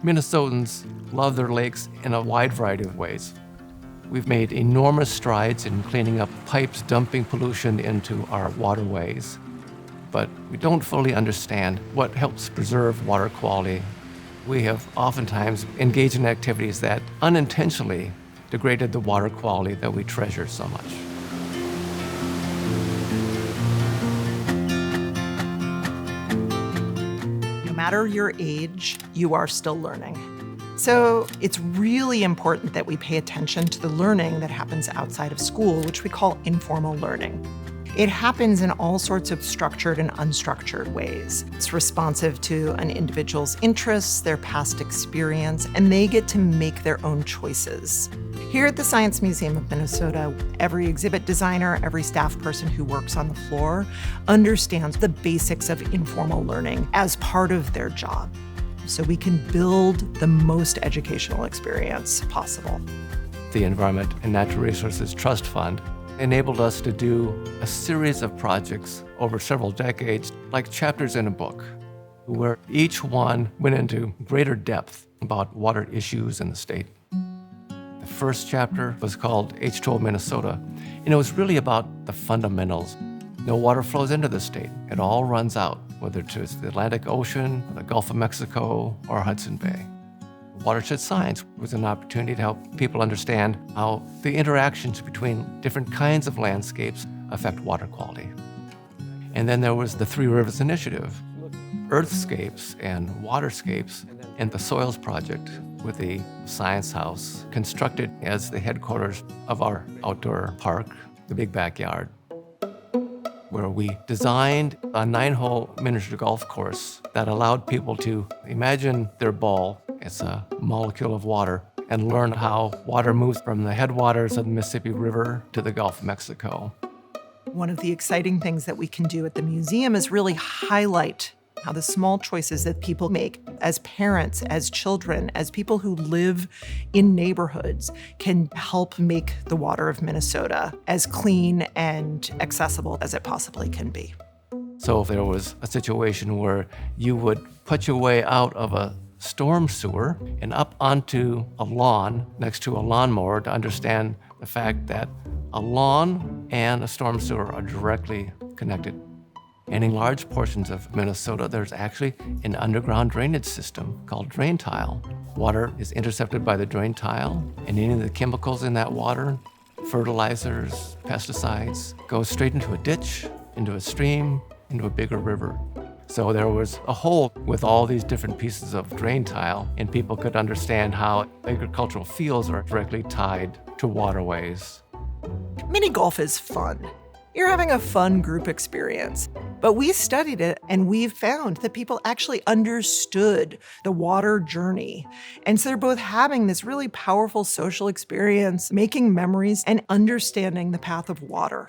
Minnesotans love their lakes in a wide variety of ways. We've made enormous strides in cleaning up pipes dumping pollution into our waterways, but we don't fully understand what helps preserve water quality. We have oftentimes engaged in activities that unintentionally degraded the water quality that we treasure so much. No matter your age, you are still learning. So it's really important that we pay attention to the learning that happens outside of school, which we call informal learning. It happens in all sorts of structured and unstructured ways. It's responsive to an individual's interests, their past experience, and they get to make their own choices. Here at the Science Museum of Minnesota, every exhibit designer, every staff person who works on the floor understands the basics of informal learning as part of their job, so we can build the most educational experience possible. The Environment and Natural Resources Trust Fund enabled us to do a series of projects over several decades, like chapters in a book, where each one went into greater depth about water issues in the state. The first chapter was called H2O Minnesota, and it was really about the fundamentals. No water flows into the state. It all runs out, whether it's the Atlantic Ocean, the Gulf of Mexico, or Hudson Bay. Watershed science was an opportunity to help people understand how the interactions between different kinds of landscapes affect water quality. And then there was the Three Rivers Initiative, Earthscapes and Waterscapes, and the Soils Project with the Science House, constructed as the headquarters of our outdoor park, the Big Backyard, where we designed a 9-hole miniature golf course that allowed people to imagine their ball as a molecule of water and learn how water moves from the headwaters of the Mississippi River to the Gulf of Mexico. One of the exciting things that we can do at the museum is really highlight how the small choices that people make as parents, as children, as people who live in neighborhoods can help make the water of Minnesota as clean and accessible as it possibly can be. So if there was a situation where you would put your way out of a storm sewer and up onto a lawn next to a lawnmower to understand the fact that a lawn and a storm sewer are directly connected. And in large portions of Minnesota, there's actually an underground drainage system called drain tile. Water is intercepted by the drain tile, and any of the chemicals in that water, fertilizers, pesticides, go straight into a ditch, into a stream, into a bigger river. So there was a hole with all these different pieces of drain tile, and people could understand how agricultural fields are directly tied to waterways. Mini golf is fun. You're having a fun group experience. But we studied it, and we've found that people actually understood the water journey. And so they're both having this really powerful social experience, making memories, and understanding the path of water.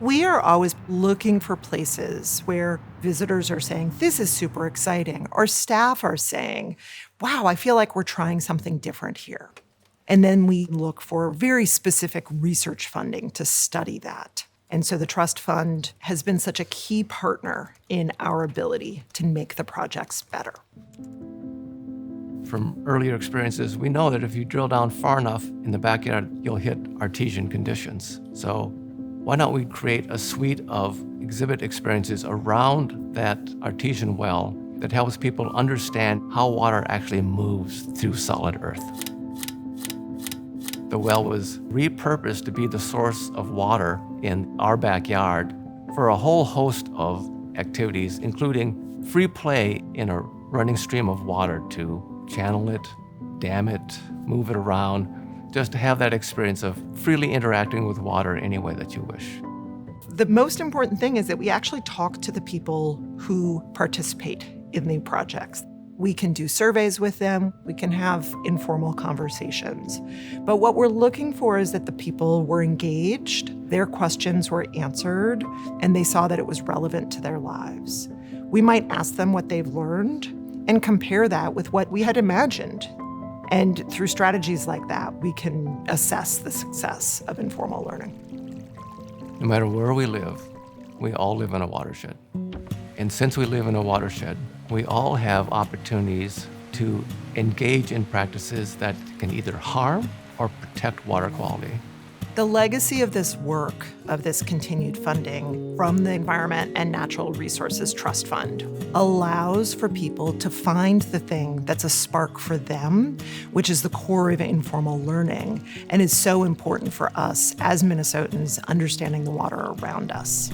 We are always looking for places where visitors are saying, this is super exciting, or staff are saying, wow, I feel like we're trying something different here. And then we look for very specific research funding to study that. And so the Trust Fund has been such a key partner in our ability to make the projects better. From earlier experiences, we know that if you drill down far enough in the backyard, you'll hit artesian conditions. So why don't we create a suite of exhibit experiences around that artesian well that helps people understand how water actually moves through solid earth. The well was repurposed to be the source of water in our backyard for a whole host of activities, including free play in a running stream of water to channel it, dam it, move it around, just to have that experience of freely interacting with water any way that you wish. The most important thing is that we actually talk to the people who participate in the projects. We can do surveys with them, we can have informal conversations. But what we're looking for is that the people were engaged, their questions were answered, and they saw that it was relevant to their lives. We might ask them what they've learned and compare that with what we had imagined. And through strategies like that, we can assess the success of informal learning. No matter where we live, we all live in a watershed. And since we live in a watershed, we all have opportunities to engage in practices that can either harm or protect water quality. The legacy of this work, of this continued funding from the Environment and Natural Resources Trust Fund, allows for people to find the thing that's a spark for them, which is the core of informal learning, and is so important for us as Minnesotans understanding the water around us.